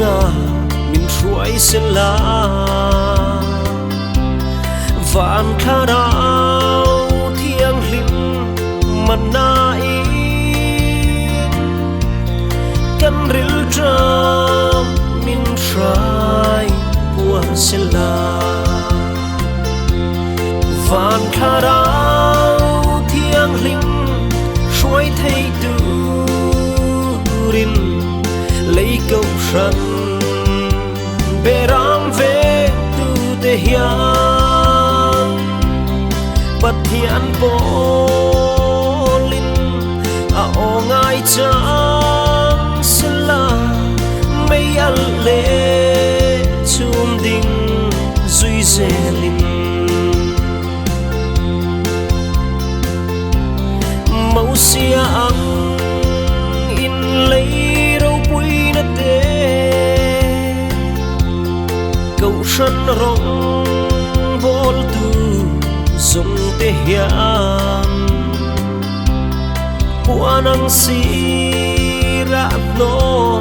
rong min suai sen la vạn kha đau thiêng lim man na i kan ril tram min trai bua sen la vạn kha đau thiêng lim suai thay tu rin lấy câu sân bê ram về tu te hiang bắt thian po linh a o ngai chang sla mây al le chum ding zui zelin màu xia ang in lấy râu bụi nát tê câu sân rong vol tu dùng tê hiang buan ang si ra no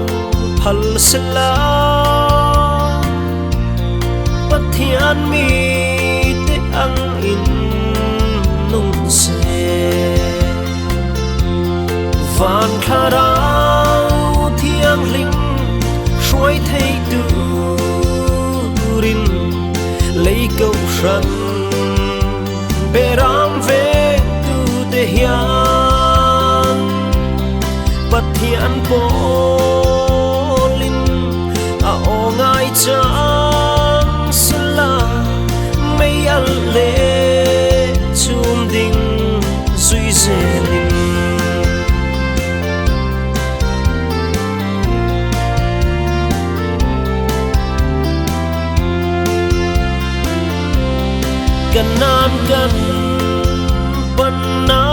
hal sela pathian mi te ang in nung se vạn kha đau thiêng linh suai thay tu rin lấy câu sân bê ram về tu te hiang bắt thian po linh a o ngai chang sla mây al le chum ding zui zelin kanan kan panna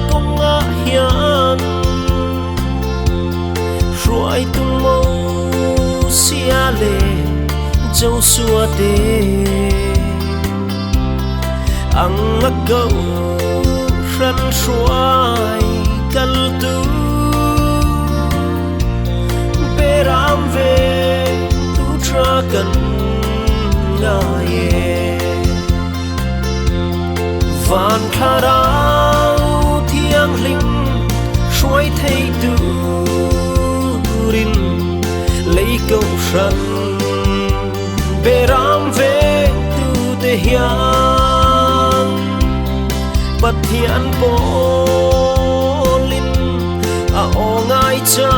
kong a hian ruai tung mo sia le châu xua te ang a câu ran ruai kal tu pe ram ve tu tra kan nga ye vạn kha đau thiêng linh suai thay tu rin lấy câu sân bê ram về tu te hiang bắt thian po linh a o ngai cha